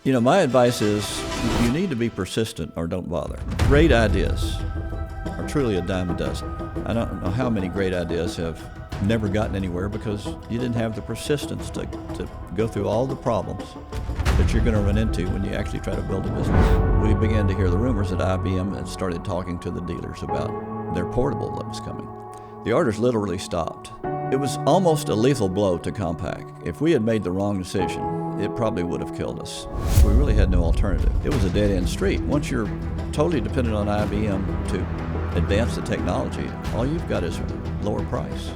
My advice is you need to be persistent or don't bother. Great ideas are truly a dime a dozen. I don't know how many great ideas have never gotten anywhere because you didn't have the persistence to go through all the problems that you're going to run into when you actually try to build a business. We began to hear the rumors that IBM had started talking to the dealers about their portable that was coming. The orders literally stopped. It was almost a lethal blow to Compaq. If we had made the wrong decision, it probably would have killed us. We really had no alternative. It was a dead-end street. Once you're totally dependent on IBM to advance the technology, all you've got is a lower price.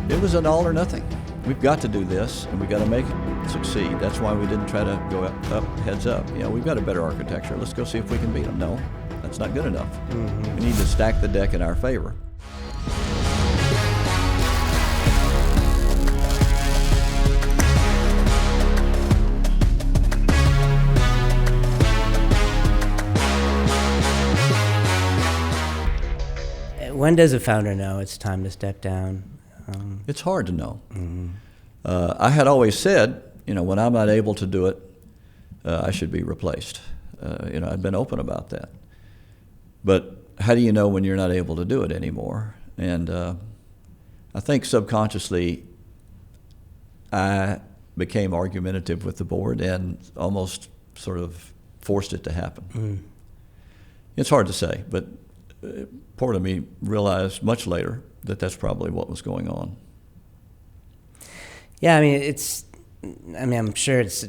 It was an all or nothing. We've got to do this, and we've got to make it succeed. That's why we didn't try to go up heads up. We've got a better architecture. Let's go see if we can beat them. No, that's not good enough. We need to stack the deck in our favor. When does a founder know it's time to step down? It's hard to know. I had always said, when I'm not able to do it, I should be replaced. I'd been open about that. But how do you know when you're not able to do it anymore? And I think subconsciously I became argumentative with the board and almost sort of forced it to happen. It's hard to say, but part of me realized much later that that's probably what was going on. Yeah, I'm sure it's,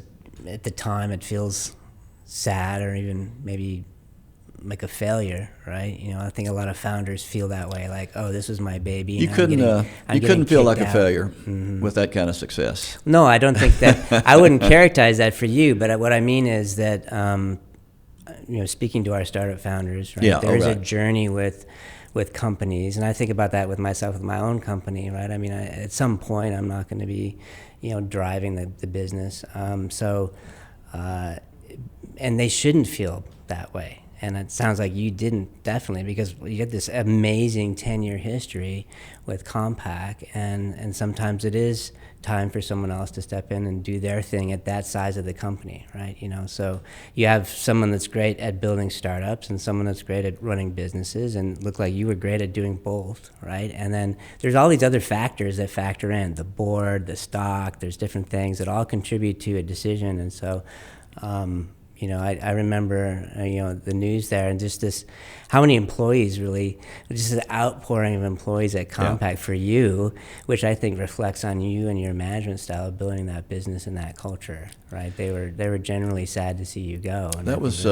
at the time it feels sad or even maybe like a failure, right? I think a lot of founders feel that way, like, oh, this was my baby. You couldn't feel like a failure with that kind of success. No, I don't think that. I wouldn't characterize that for you, but what I mean is that, speaking to our startup founders, right? There's a journey with companies, and I think about that with myself, with my own company, right? At some point, I'm not going to be, driving the business. And they shouldn't feel that way. And it sounds like you didn't, definitely, because you had this amazing 10-year history with Compaq, and sometimes it is time for someone else to step in and do their thing at that size of the company, right? So you have someone that's great at building startups and someone that's great at running businesses, and it looked like you were great at doing both, right? And then there's all these other factors that factor in, the board, the stock, there's different things that all contribute to a decision. And so I remember, the news there, and just this, how many employees really, just an outpouring of employees at Compaq for you, which I think reflects on you and your management style of building that business and that culture, right? They were generally sad to see you go. And that was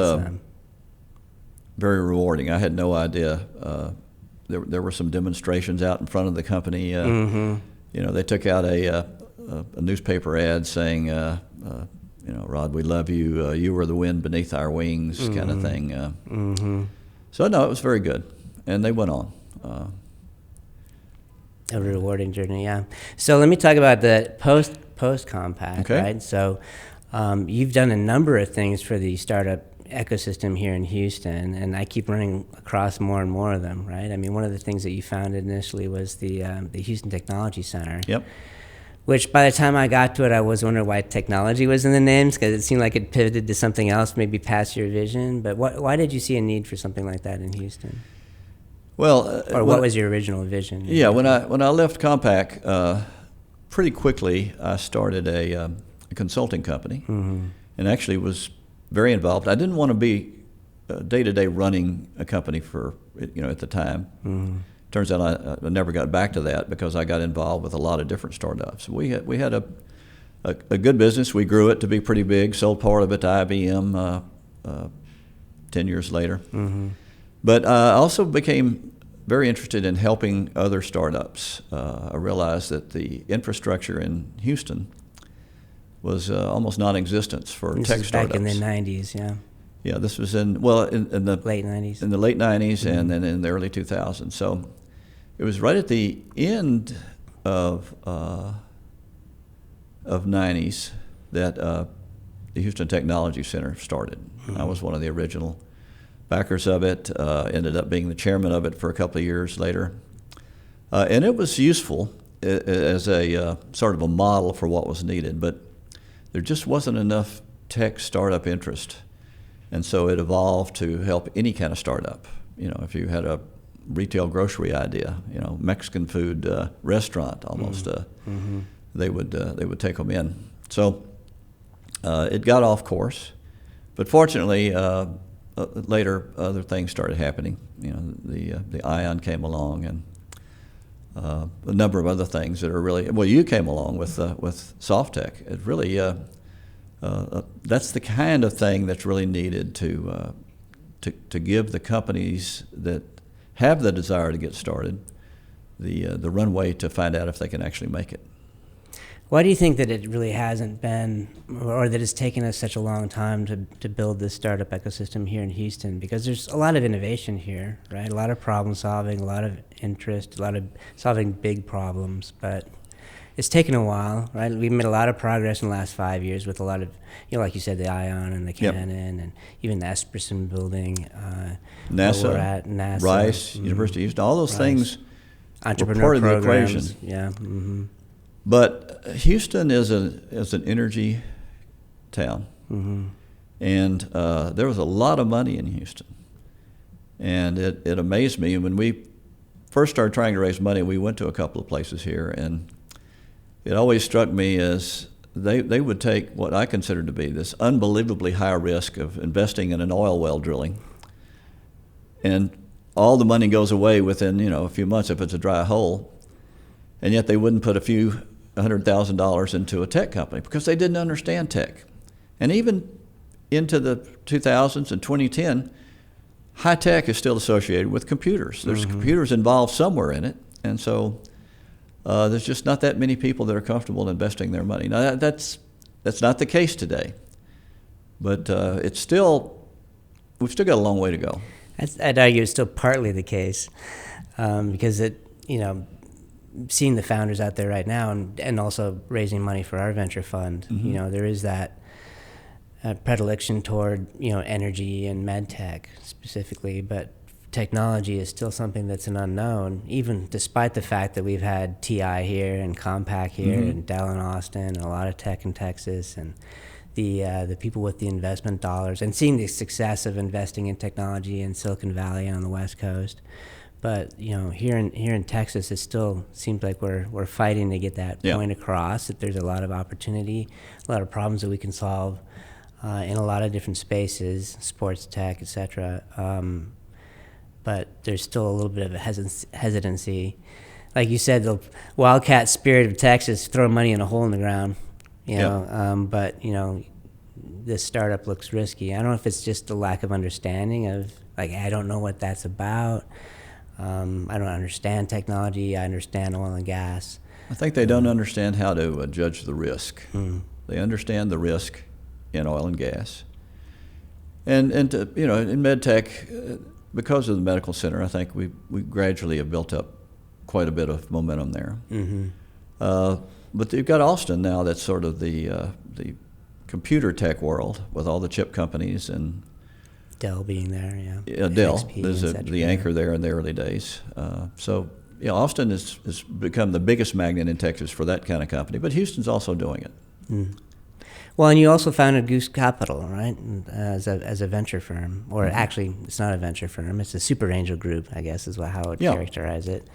very rewarding. I had no idea. There were some demonstrations out in front of the company. They took out a newspaper ad saying, Rod, we love you. You were the wind beneath our wings, kind of thing. So no, it was very good, and they went on. A rewarding journey, yeah. So let me talk about the post Compaq, right? So you've done a number of things for the startup ecosystem here in Houston, and I keep running across more and more of them, right? One of the things that you founded initially was the Houston Technology Center. Yep. Which by the time I got to it, I was wondering why technology was in the names, because it seemed like it pivoted to something else, maybe past your vision. But why did you see a need for something like that in Houston? Well, what was your original vision? Yeah, when I left Compaq, pretty quickly I started a consulting company, and actually was very involved. I didn't want to be day-to-day running a company for at the time. Turns out I never got back to that because I got involved with a lot of different startups. We had a good business. We grew it to be pretty big, sold part of it to IBM 10 years later. But I also became very interested in helping other startups. I realized that the infrastructure in Houston was almost non-existent for tech startups. Back in the 90s, yeah. Yeah, this was in the late 90s. In the late 90s, and then in the early 2000s. So it was right at the end of 90s that the Houston Technology Center started. I was one of the original backers of it. Ended up being the chairman of it for a couple of years later, and it was useful as a sort of a model for what was needed. But there just wasn't enough tech startup interest. And so it evolved to help any kind of startup. You know, if you had a retail grocery idea, you know, Mexican food restaurant almost, they would take them in. So it got off course, but fortunately later other things started happening. You know, the Ion came along, and a number of other things that are really, well, you came along with soft tech. It really that's the kind of thing that's really needed to give the companies that have the desire to get started the runway to find out if they can actually make it. Why do you think that it really hasn't been, or that it's taken us such a long time to build this startup ecosystem here in Houston? Because there's a lot of innovation here, right? A lot of problem solving, a lot of interest, a lot of solving big problems, but it's taken a while, right? We've made a lot of progress in the last 5 years with a lot of, you know, like you said, the Ion and the Canon, and even the Esperson building. NASA, we're at, NASA, Rice, University of Houston, all those things entrepreneur were part programs, of the equation. Yeah. But Houston is an energy town, and there was a lot of money in Houston, and it amazed me. When we first started trying to raise money, we went to a couple of places here, and it always struck me as they would take what I considered to be this unbelievably high risk of investing in an oil well drilling, and all the money goes away within, you know, a few months if it's a dry hole, and yet they wouldn't put a few $100,000 into a tech company because they didn't understand tech. And even into the 2000s and 2010, high tech is still associated with computers. There's computers involved somewhere in it, and so there's just not that many people that are comfortable investing their money. Now that's not the case today, but we've still got a long way to go. I'd argue it's still partly the case, because seeing the founders out there right now, and also raising money for our venture fund, you know, there is that predilection toward, you know, energy and med tech specifically, but technology is still something that's an unknown, even despite the fact that we've had TI here and Compaq here and Dell in Austin, and a lot of tech in Texas, and the people with the investment dollars, and seeing the success of investing in technology in Silicon Valley and on the West Coast. But, you know, here in Texas, it still seems like we're fighting to get that point across, that there's a lot of opportunity, a lot of problems that we can solve in a lot of different spaces, sports tech, et cetera. But there's still a little bit of a hesitancy. Like you said, the wildcat spirit of Texas, throw money in a hole in the ground, you know. But, you know, this startup looks risky. I don't know if it's just a lack of understanding of, like, I don't know what that's about. I don't understand technology. I understand oil and gas. I think they don't understand how to judge the risk. They understand the risk in oil and gas. And you know, in med tech, because of the medical center, I think we gradually have built up quite a bit of momentum there. But you've got Austin now, that's sort of the computer tech world with all the chip companies, and Dell being there, Dell XP, is the anchor there in the early days. So yeah, Austin has become the biggest magnet in Texas for that kind of company, but Houston's also doing it. Well, and you also founded GOOSE Capital, right, as a venture firm, or actually, it's not a venture firm; it's a super angel group, I guess, is how I would characterize it.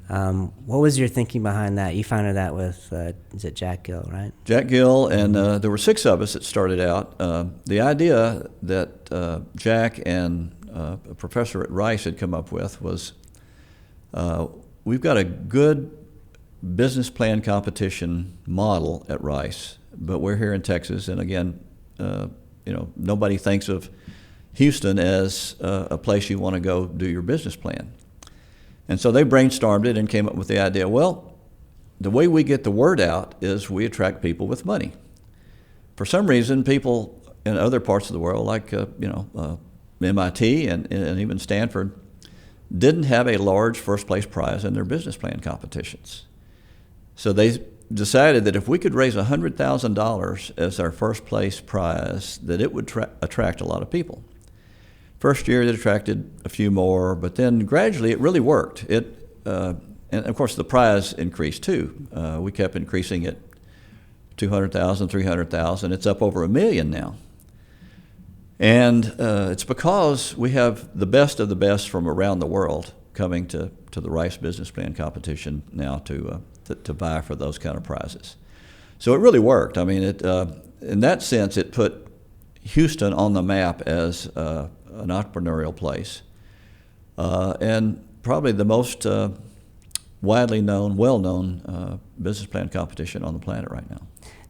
What was your thinking behind that? You founded that with, is it Jack Gill, right? Jack Gill, and there were 6 of us that started out. The idea that Jack and a professor at Rice had come up with was, we've got a good business plan competition model at Rice, but we're here in Texas, and again, you know, nobody thinks of Houston as a place you want to go do your business plan. And so they brainstormed it and came up with the idea, well, the way we get the word out is we attract people with money. For some reason, people in other parts of the world, like MIT and even Stanford, didn't have a large first place prize in their business plan competitions. So they decided that if we could raise $100,000 as our first place prize, that it would attract a lot of people. First year, it attracted a few more, but then gradually it really worked. And of course, the prize increased too. We kept increasing it 200,000, 300,000. It's up over 1 million now. And it's because we have the best of the best from around the world coming to the Rice Business Plan competition now to vie for those kind of prizes. So it really worked. I mean, in that sense, it put Houston on the map as an entrepreneurial place, and probably the most widely known, well-known business plan competition on the planet right now.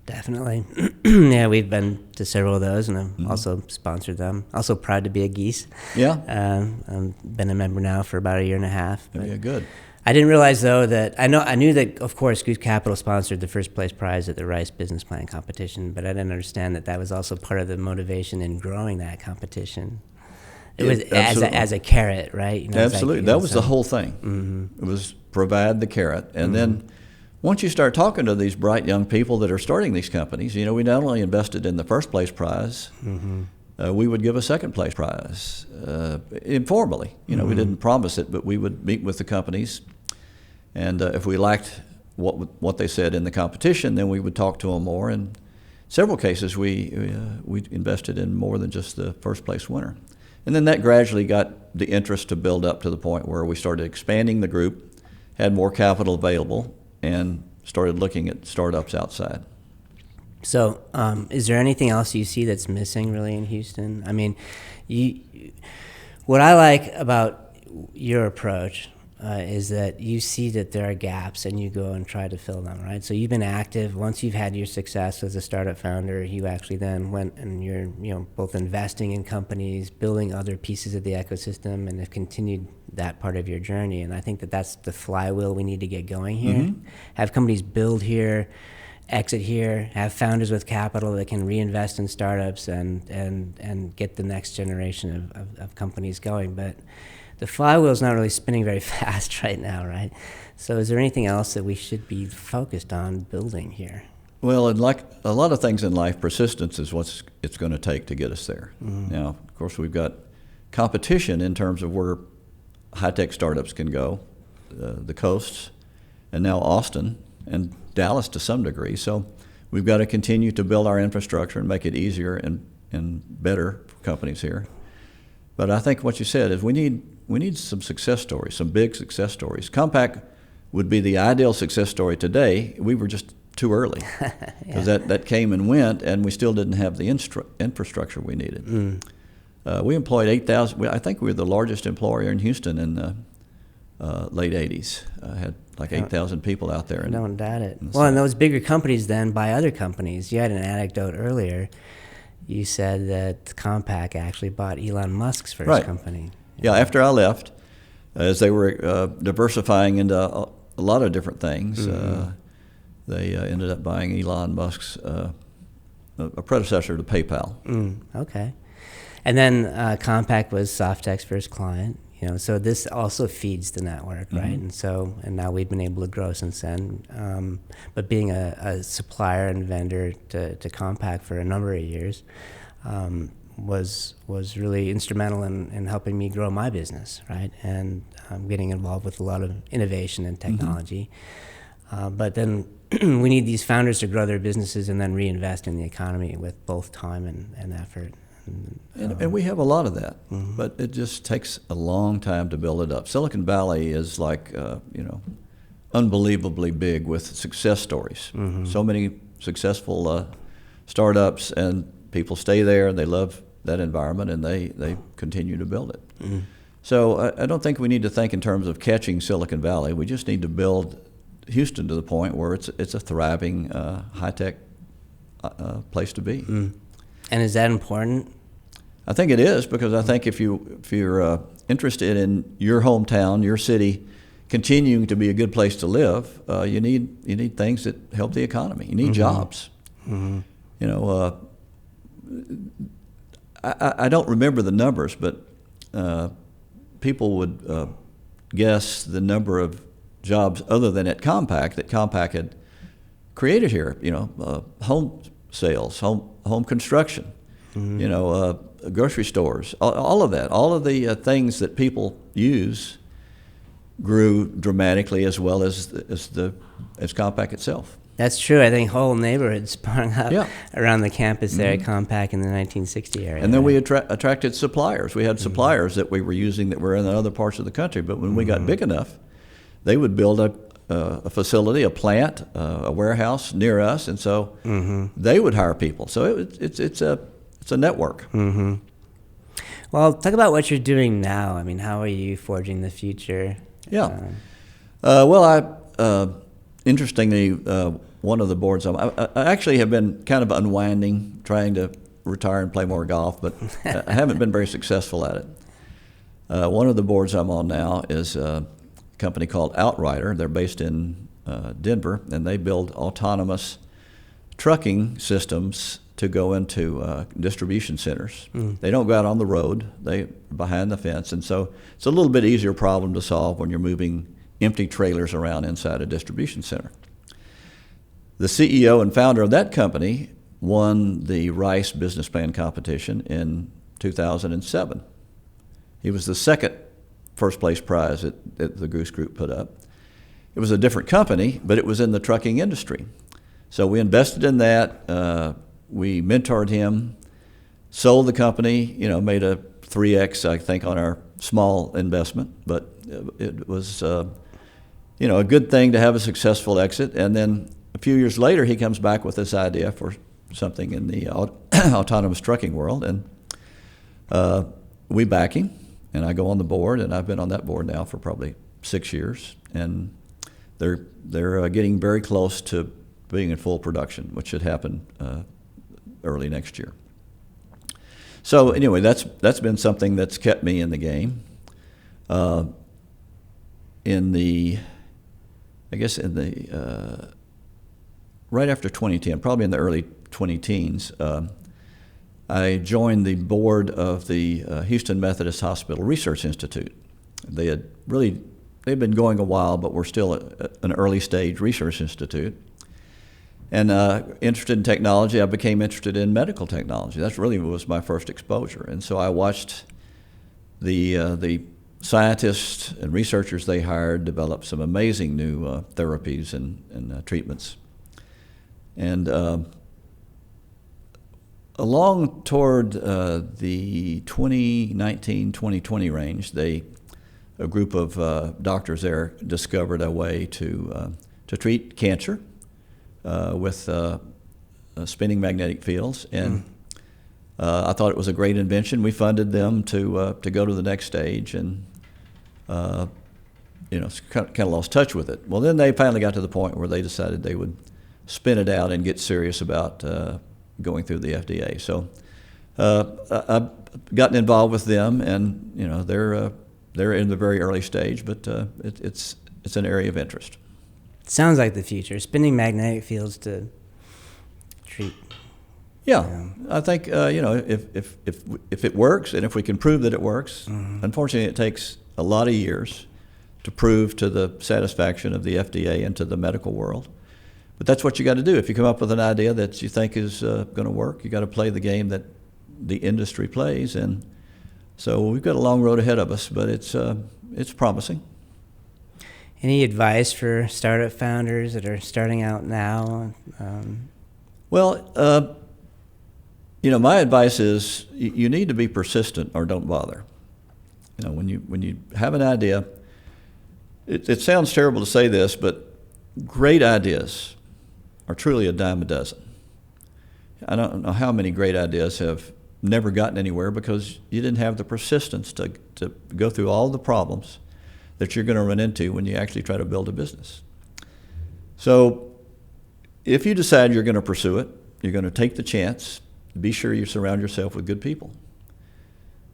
Definitely. Yeah, we've been to several of those, and I've also sponsored them. Also proud to be a GEES. Yeah. I've been a member now for about 1.5 years. Yeah, good. I didn't realize, though, that I knew that, of course, GOOSE Capital sponsored the first place prize at the Rice Business Plan competition, but I didn't understand that was also part of the motivation in growing that competition. It was as a carrot, right? You know, absolutely. That was the whole thing. Mm-hmm. It was provide the carrot. And then once you start talking to these bright young people that are starting these companies, you know, we not only invested in the first place prize, we would give a second place prize informally. You know, we didn't promise it, but we would meet with the companies. And if we liked what they said in the competition, then we would talk to them more. And in several cases, we invested in more than just the first place winner. And then that gradually got the interest to build up to the point where we started expanding the group, had more capital available, and started looking at startups outside. So is there anything else you see that's missing really in Houston? I mean, what I like about your approach is that you see that there are gaps and you go and try to fill them, right? So you've been active. Once you've had your success as a startup founder, you actually then went and you're both investing in companies, building other pieces of the ecosystem, and have continued that part of your journey. And I think that's the flywheel we need to get going here. Have companies build here, exit here, have founders with capital that can reinvest in startups and get the next generation of companies going. But the flywheel's not really spinning very fast right now, right? So is there anything else that we should be focused on building here? Well, and like a lot of things in life, persistence is what it's going to take to get us there. Now, of course, we've got competition in terms of where high-tech startups can go, the coasts, and now Austin and Dallas to some degree. So we've got to continue to build our infrastructure and make it easier and better for companies here. But I think what you said is we need some success stories, some big success stories. Compaq would be the ideal success story today. We were just too early because that came and went, and we still didn't have the infrastructure we needed. We employed 8,000. I think we were the largest employer in Houston in the late 80s. Had like 8,000 people out there. Don't doubt it. Well, and those bigger companies then buy other companies. You had an anecdote earlier. You said that Compaq actually bought Elon Musk's first company. Yeah, after I left, as they were diversifying into a lot of different things, they ended up buying Elon Musk's a predecessor to PayPal. Okay. And then Compaq was Softtech's first client. So this also feeds the network, right? And now we've been able to grow since then. But being a supplier and vendor to Compaq for a number of years was really instrumental in helping me grow my business, right? And getting involved with a lot of innovation and technology. But then we need these founders to grow their businesses and then reinvest in the economy with both time and effort. And we have a lot of that, but it just takes a long time to build it up. Silicon Valley is like, unbelievably big with success stories. So many successful startups, and people stay there, they love that environment, and they continue to build it. So I don't think we need to think in terms of catching Silicon Valley. We just need to build Houston to the point where it's a thriving, high-tech place to be. And is that important? I think it is, because I think if you're interested in your hometown, your city, continuing to be a good place to live, you need things that help the economy. You need jobs. I don't remember the numbers, but people would guess the number of jobs other than at Compaq that Compaq had created here. Home sales, home construction, grocery stores, all of that, all of the things that people use grew dramatically, as well as Compaq itself. That's true. I think whole neighborhoods sprung up Yeah. around the campus there at Compaq in the 1960 area. And then we attracted suppliers. We had suppliers that we were using that were in other parts of the country. But when we got big enough, they would build a facility, a plant, a warehouse near us, and so they would hire people. So it's a network. Well, talk about what you're doing now. I mean, how are you forging the future? Yeah. Well, interestingly, one of the boards, I actually have been kind of unwinding, trying to retire and play more golf, but I haven't been very successful at it. One of the boards I'm on now is a company called Outrider. They're based in Denver, and they build autonomous trucking systems to go into distribution centers. They don't go out on the road. They're behind the fence, and so it's a little bit easier problem to solve when you're moving empty trailers around inside a distribution center. The CEO and founder of that company won the Rice Business Plan competition in 2007. He was the second first place prize that the Goose Group put up. It was a different company, but it was in the trucking industry. So we invested in that. We mentored him, sold the company, made a 3X, I think, on our small investment. But it was, a good thing to have a successful exit. And then a few years later, he comes back with this idea for something in the autonomous trucking world. And we back him, and I go on the board, and I've been on that board now for probably 6 years. And they're getting very close to being in full production, which should happen early next year. So anyway, that's been something that's kept me in the game. Right after 2010, probably in the early 2010s, I joined the board of the Houston Methodist Hospital Research Institute. They've been going a while, but we're still an early stage research institute. And interested in technology, I became interested in medical technology. That's really was my first exposure. And so I watched the scientists and researchers they hired develop some amazing new therapies and treatments. And along toward the 2019-2020 range, a group of doctors there discovered a way to treat cancer with spinning magnetic fields, and I thought it was a great invention. We funded them to go to the next stage, and kind of lost touch with it. Well, then they finally got to the point where they decided they would spin it out and get serious about going through the FDA. So I've gotten involved with them, and they're in the very early stage, but it's an area of interest. Sounds like the future. Spinning magnetic fields to treat. Yeah, I think if it works, and if we can prove that it works, unfortunately it takes a lot of years to prove to the satisfaction of the FDA and to the medical world. But that's what you got to do. If you come up with an idea that you think is going to work, you got to play the game that the industry plays, and so we've got a long road ahead of us, but it's promising. Any advice for startup founders that are starting out now? Well, my advice is you need to be persistent or don't bother. When you have an idea, it sounds terrible to say this, but great ideas are truly a dime a dozen. I don't know how many great ideas have never gotten anywhere because you didn't have the persistence to go through all the problems that you're going to run into when you actually try to build a business. So if you decide you're going to pursue it, you're going to take the chance, be sure you surround yourself with good people.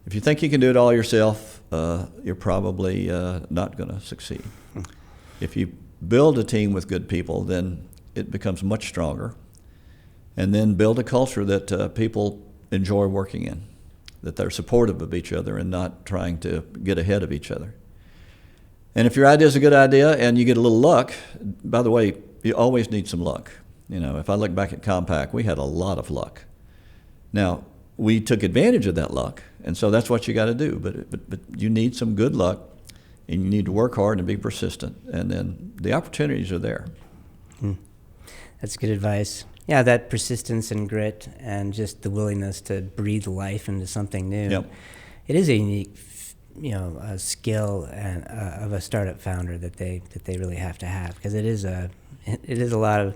If you think you can do it all yourself, you're probably not going to succeed. If you build a team with good people, then it becomes much stronger. And then build a culture that people enjoy working in, that they're supportive of each other and not trying to get ahead of each other. And if your idea is a good idea and you get a little luck, by the way, you always need some luck. If I look back at Compaq, we had a lot of luck. Now, we took advantage of that luck, and so that's what you got to do. But you need some good luck, and you need to work hard and be persistent, and then the opportunities are there. That's good advice. Yeah, that persistence and grit and just the willingness to breathe life into something new. Yep. It is a unique, a skill and of a startup founder that they really have to have, because it is a lot of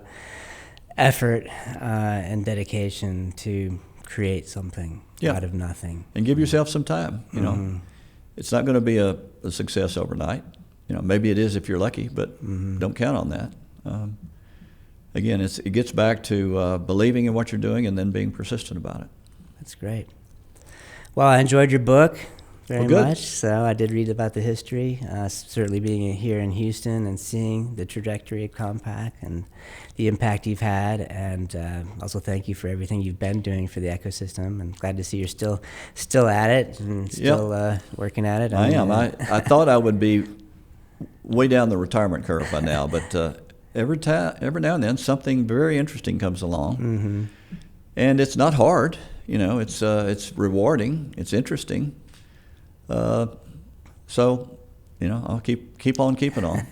effort and dedication to create something out of nothing. And give yourself some time. You know, it's not going to be a success overnight. You know, maybe it is if you're lucky, but don't count on that. Again, it gets back to believing in what you're doing and then being persistent about it. That's great. Well, I enjoyed your book very good. much. So I did read about the history, certainly being here in Houston and seeing the trajectory of Compaq and the impact you've had. And also thank you for everything you've been doing for the ecosystem. I'm glad to see you're still at it and still working at it. I am. I thought I would be way down the retirement curve by now, but every now and then something very interesting comes along, and it's not hard. You know, it's rewarding. It's interesting. So, you know, I'll keep on keeping on.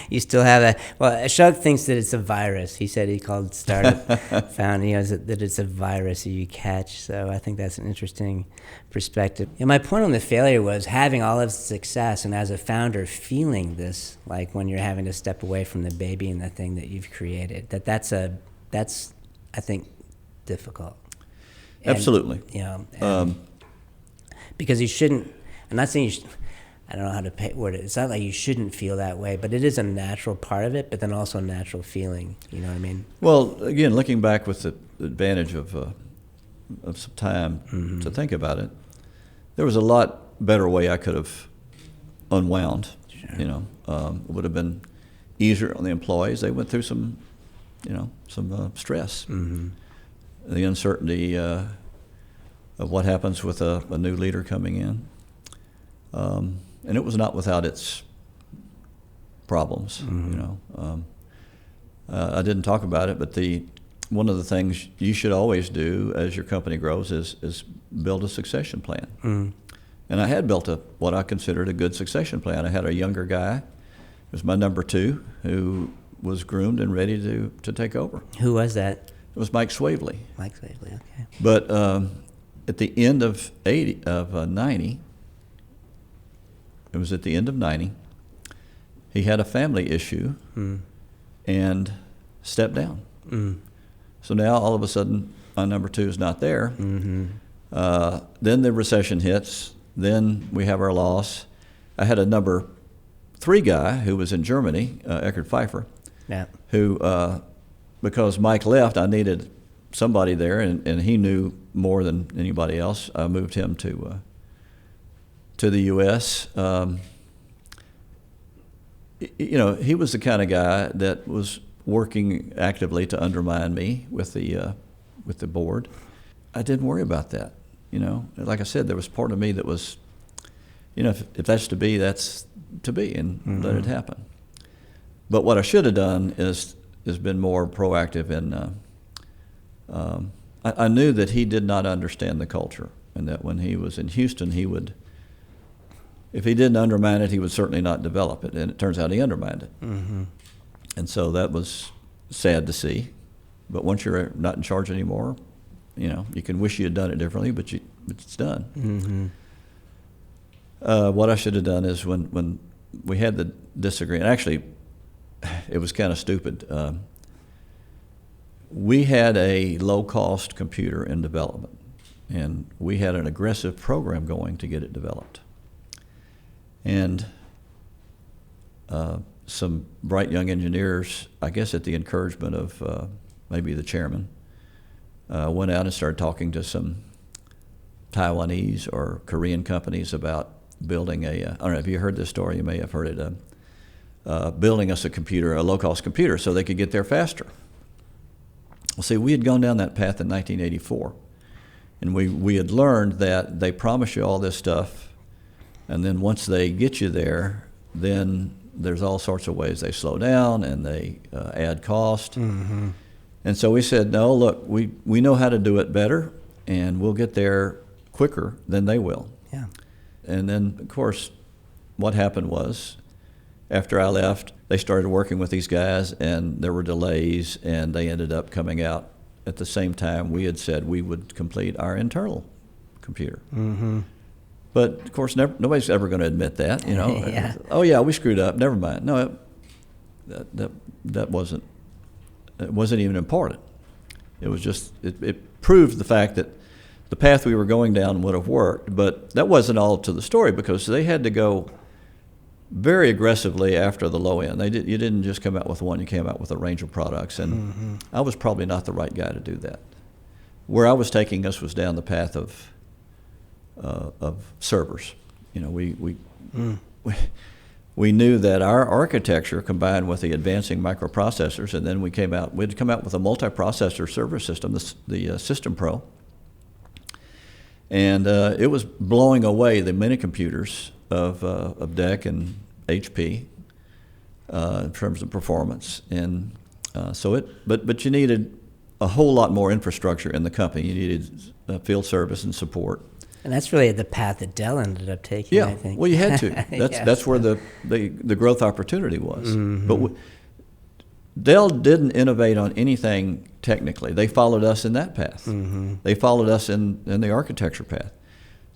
You still have that. Well, Shug thinks that it's a virus. He said he called startup founding, that it's a virus that you catch. So I think that's an interesting perspective. And my point on the failure was having all of the success, and as a founder, feeling this, like when you're having to step away from the baby and the thing that you've created. That's I think difficult. And, Absolutely. You know, because you shouldn't. I'm not saying you should. I don't know how to word it. It's not like you shouldn't feel that way, but it is a natural part of it, but then also a natural feeling. You know what I mean? Well, again, looking back with the advantage of some time to think about it, there was a lot better way I could have unwound. Sure. You know, it would have been easier on the employees. They went through some stress. The uncertainty of what happens with a new leader coming in. And it was not without its problems, you know. I didn't talk about it, but one of the things you should always do as your company grows is build a succession plan. And I had built what I considered a good succession plan. I had a younger guy, it was my number 2, who was groomed and ready to take over. Who was that? It was Mike Swavely. Mike Swavely, okay. But at the end of 90, it was at the end of 90, he had a family issue and stepped down. So now all of a sudden my number 2 is not there. Then the recession hits. Then we have our loss. I had a number 3 guy who was in Germany, Eckhard Pfeiffer, who, because Mike left, I needed somebody there, and he knew more than anybody else. I moved him to the U.S. You know, he was the kind of guy that was working actively to undermine me with the board. I didn't worry about that. You know, like I said, there was part of me that was, you know, if that's to be, that's to be, and let it happen. But what I should have done is been more proactive in. I knew that he did not understand the culture, and that when he was in Houston, he would. If he didn't undermine it, he would certainly not develop it, and it turns out he undermined it. And so that was sad to see. But once you're not in charge anymore, you know, you can wish you had done it differently, but it's done. What I should have done is when we had the disagreement, actually, it was kind of stupid. We had a low-cost computer in development, and we had an aggressive program going to get it developed. And some bright young engineers, I guess at the encouragement of maybe the chairman, went out and started talking to some Taiwanese or Korean companies about building I don't know if you heard this story, you may have heard it, building us a low-cost computer so they could get there faster. Well, see, we had gone down that path in 1984, and we had learned that they promise you all this stuff, and then once they get you there, then there's all sorts of ways they slow down and they add cost. And so we said, no, look, we know how to do it better, and we'll get there quicker than they will. Yeah. And then, of course, what happened was after I left, they started working with these guys, and there were delays, and they ended up coming out at the same time we had said we would complete our internal computer. Mm-hmm. But of course, nobody's ever going to admit that, you know. Yeah. Oh yeah, we screwed up. Never mind. No, that wasn't. It wasn't even important. It was just it proved the fact that the path we were going down would have worked. But that wasn't all to the story, because they had to go very aggressively after the low end. You didn't just come out with one. You came out with a range of products, and Mm-hmm. I was probably not the right guy to do that. Where I was taking us was down the path of servers. You know, we knew that our architecture combined with the advancing microprocessors, and then we'd come out with a multiprocessor server system, the System Pro, and it was blowing away the mini computers of DEC and HP in terms of performance, and but you needed a whole lot more infrastructure in the company. You needed field service and support. And that's really the path that Dell ended up taking, Yeah, I think. well, you had to. Yeah. That's where the growth opportunity was. Mm-hmm. But Dell didn't innovate on anything technically. They followed us in that path. Mm-hmm. They followed us in the architecture path.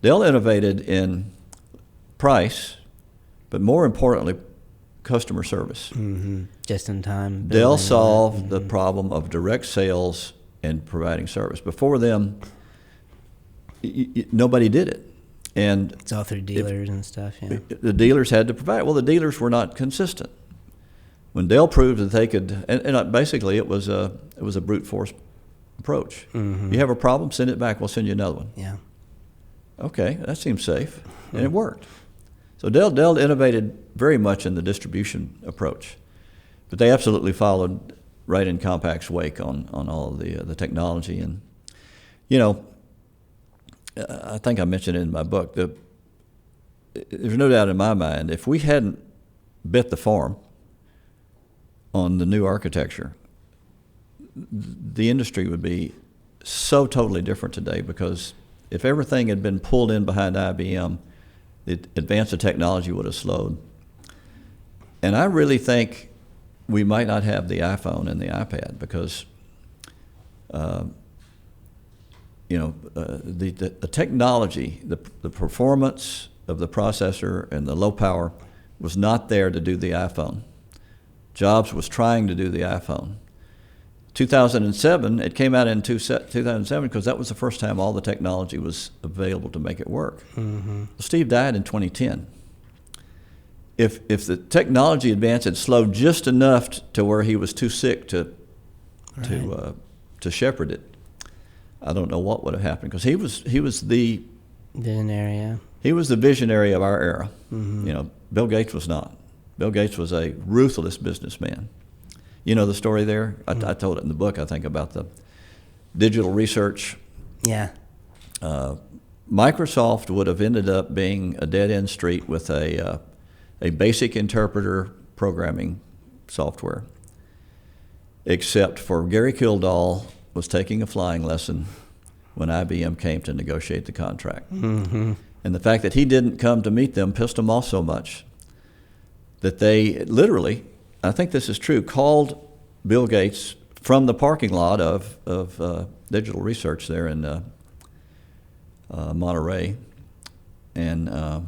Dell innovated in price, but more importantly, customer service. Mm-hmm. Just in time. Dell building solved that. the problem of direct sales and providing service. Before them, nobody did it. And It's all through dealers and stuff, yeah. the dealers had to provide it. Well, the dealers were not consistent. When Dell proved that they could, and basically it was a brute force approach. Mm-hmm. You have a problem, send it back. We'll send you another one. Yeah. Okay, that seems safe, and it worked. So Dell innovated very much in the distribution approach, but they absolutely followed right in Compaq's wake on all of the technology. And you know, I think I mentioned it in my book. There's no doubt in my mind, if we hadn't bit the farm on the new architecture, the industry would be so totally different today, because if everything had been pulled in behind IBM, the advance of technology would have slowed. And I really think we might not have the iPhone and the iPad, because the technology, the performance of the processor and the low power was not there to do the iPhone. Jobs was trying to do the iPhone. 2007, it came out in 2007 because that was the first time all the technology was available to make it work. Mm-hmm. Steve died in 2010. If the technology advance had slowed just enough to where he was too sick to shepherd it, I don't know what would have happened, because he was the Visionary, yeah. He was the visionary of our era. Mm-hmm. You know, Bill Gates was not. Bill Gates was a ruthless businessman. You know the story there? I told it in the book, I think, about the digital research. Yeah. Microsoft would have ended up being a dead-end street with a basic interpreter programming software, except for Gary Kildall was taking a flying lesson when IBM came to negotiate the contract. Mm-hmm. And the fact that he didn't come to meet them pissed them off so much that they literally, I think this is true, called Bill Gates from the parking lot of digital research there in Monterey and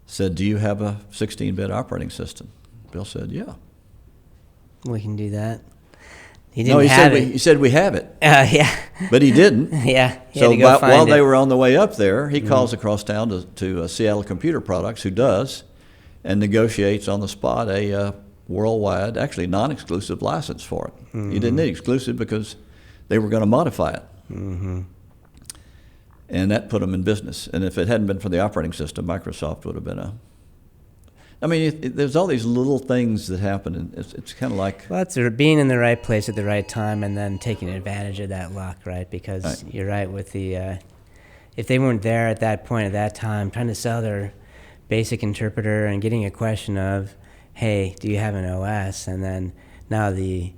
said, "Do you have a 16-bit operating system?" Bill said, "Yeah." We can do that. He No, didn't have it. he said we have it, Yeah. but he didn't. Yeah. He So had to go find while it. they were on the way up there, he calls across town to Seattle Computer Products, who does, and negotiates on the spot a worldwide, actually non-exclusive license for it. Mm-hmm. He didn't need exclusive because they were going to modify it. Mm-hmm. And that put them in business. And if it hadn't been for the operating system, Microsoft would have been I mean, there's all these little things that happen, and it's kind of like... Well, it's being in the right place at the right time and then taking advantage of that luck, right? Because Right. You're right with the... if they weren't there at that point, at that time, trying to sell their basic interpreter and getting a question of, hey, do you have an OS? And then now the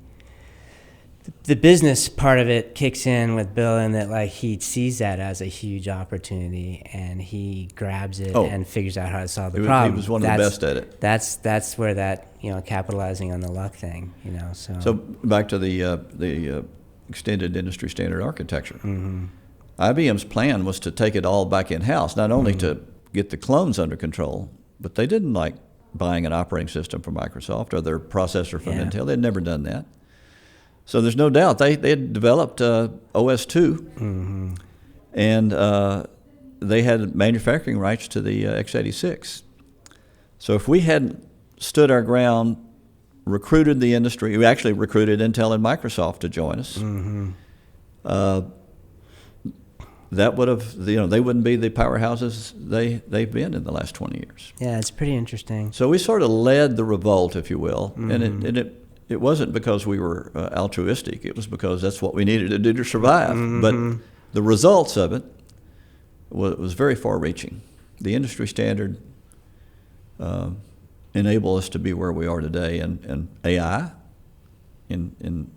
the business part of it kicks in with Bill, and that like he sees that as a huge opportunity, and he grabs it and figures out how to solve the problem. He was one of the best at it. That's where that, capitalizing on the luck thing, So back to the extended industry standard architecture. Mm-hmm. IBM's plan was to take it all back in-house, not only to get the clones under control, but they didn't like buying an operating system from Microsoft or their processor from Intel. They'd never done that. So there's no doubt they had developed OS2, and they had manufacturing rights to the x86. So if we hadn't stood our ground, recruited the industry, we actually recruited Intel and Microsoft to join us, that would have, they wouldn't be the powerhouses they've been in the last 20 years. Yeah, it's pretty interesting. So we sort of led the revolt, if you will, and it wasn't because we were altruistic. It was because that's what we needed to do to survive. But the results of it was very far-reaching. The industry standard enabled us to be where we are today, and AI, in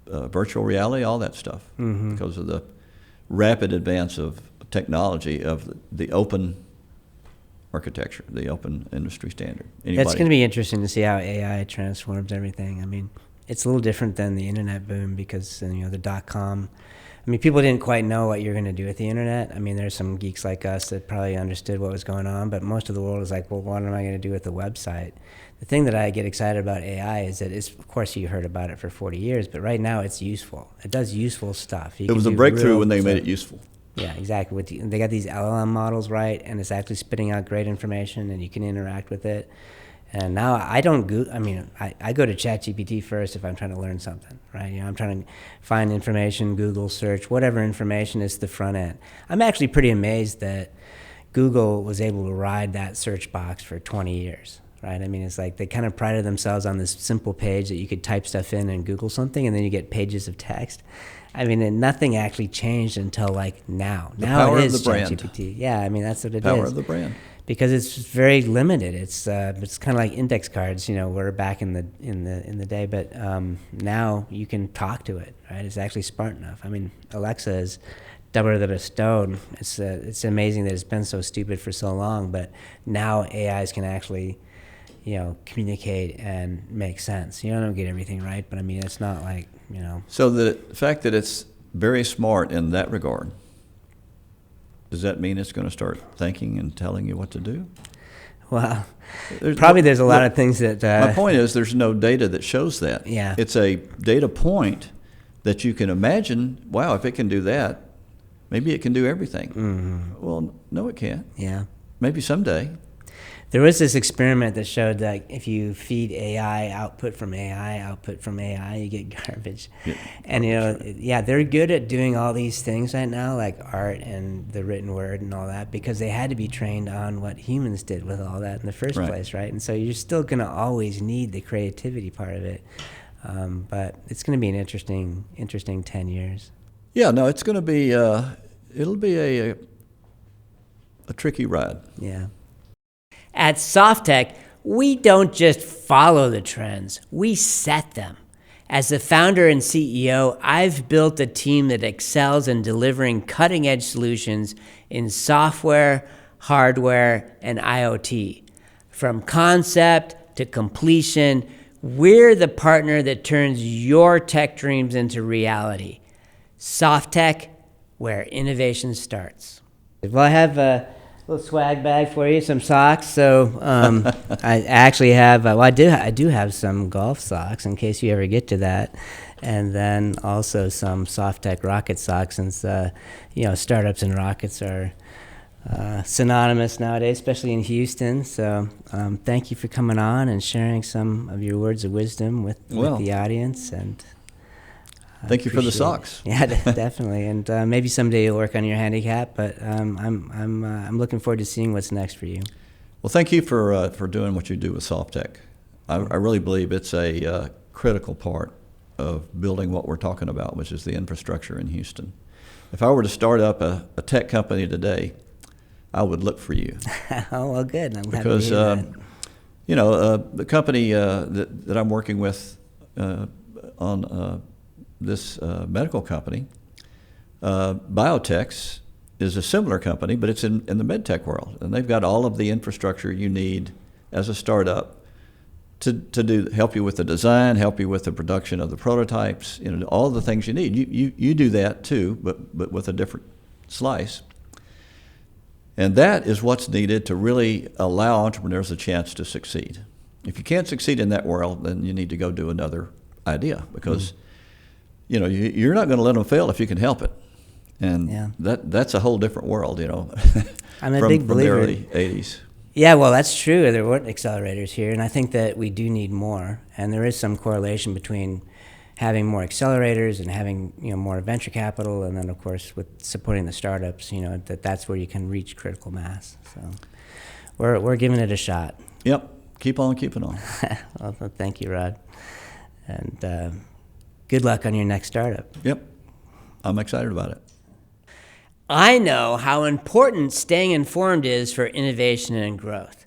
virtual reality, all that stuff, because of the rapid advance of technology, of the open architecture, the open industry standard. It's going to be interesting to see how AI transforms everything. I mean, it's a little different than the internet boom because, the .com. I mean, people didn't quite know what you're going to do with the internet. I mean, there's some geeks like us that probably understood what was going on, but most of the world is like, well, what am I going to do with the website? The thing that I get excited about AI is that of course, you heard about it for 40 years, but right now it's useful. It does useful stuff. It was a breakthrough when they made it useful. Yeah, exactly. They got these LLM models right, and it's actually spitting out great information, and you can interact with it. And now I don't I go to ChatGPT first if I'm trying to learn something, right? I'm trying to find information, Google search, whatever information is the front end. I'm actually pretty amazed that Google was able to ride that search box for 20 years, right? I mean, it's like they kind of prided themselves on this simple page that you could type stuff in and Google something, and then you get pages of text. I mean, and nothing actually changed until like now. Now it is ChatGPT. Yeah, I mean, that's what it is. Power of the brand. Because it's very limited. It's kind of like index cards. We're back in the day, but now you can talk to it. Right? It's actually smart enough. I mean, Alexa is dumber than a stone. It's amazing that it's been so stupid for so long, but now AIs can actually, communicate and make sense. I don't get everything right, but I mean, it's not like, So the fact that it's very smart in that regard, does that mean it's going to start thinking and telling you what to do? Well, there's a lot of things that... my point is there's no data that shows that. Yeah. It's a data point that you can imagine, wow, if it can do that, maybe it can do everything. Mm-hmm. Well, no, it can't. Yeah. Maybe someday. There was this experiment that showed that if you feed AI, output from AI, you get garbage. Yeah. And, they're good at doing all these things right now, like art and the written word and all that, because they had to be trained on what humans did with all that in the first place, right? And so you're still going to always need the creativity part of it. But it's going to be an interesting 10 years. Yeah, no, it's going to be, it'll be a tricky ride. Yeah. At SoftTech, we don't just follow the trends, we set them. As the founder and CEO, I've built a team that excels in delivering cutting-edge solutions in software, hardware, and IoT. From concept to completion, we're the partner that turns your tech dreams into reality. SoftTech, where innovation starts. Well, I have a little swag bag for you, some socks. So I actually have, I do have some golf socks in case you ever get to that, and then also some SoftTech rocket socks, since startups and rockets are synonymous nowadays, especially in Houston. So thank you for coming on and sharing some of your words of wisdom with the audience. And thank you for the socks. Yeah, definitely. And maybe someday you'll work on your handicap, but I'm looking forward to seeing what's next for you. Well, thank you for doing what you do with SoftTech. I really believe it's a critical part of building what we're talking about, which is the infrastructure in Houston. If I were to start up a tech company today, I would look for you. Oh, well, good. I'm happy to because hear that. the company that I'm working with on medical company. Biotechs is a similar company, but it's in the medtech world, and they've got all of the infrastructure you need as a startup to help you with the design, help you with the production of the prototypes, all the things you need. You do that too, but with a different slice. And that is what's needed to really allow entrepreneurs a chance to succeed. If you can't succeed in that world, then you need to go do another idea, because you're not going to let them fail if you can help it. And that's a whole different world, I'm a big believer. From the early 80s. Yeah, well, that's true. There weren't accelerators here, and I think that we do need more. And there is some correlation between having more accelerators and having more venture capital, and then of course with supporting the startups, that's where you can reach critical mass. So we're giving it a shot. Yep, keep on keeping on. Well, thank you, Rod, and good luck on your next startup. Yep, I'm excited about it. I know how important staying informed is for innovation and growth.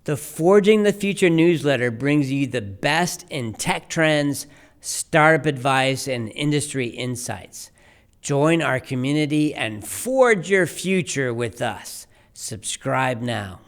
The Forging the Future newsletter brings you the best in tech trends, startup advice, and industry insights. Join our community and forge your future with us. Subscribe now.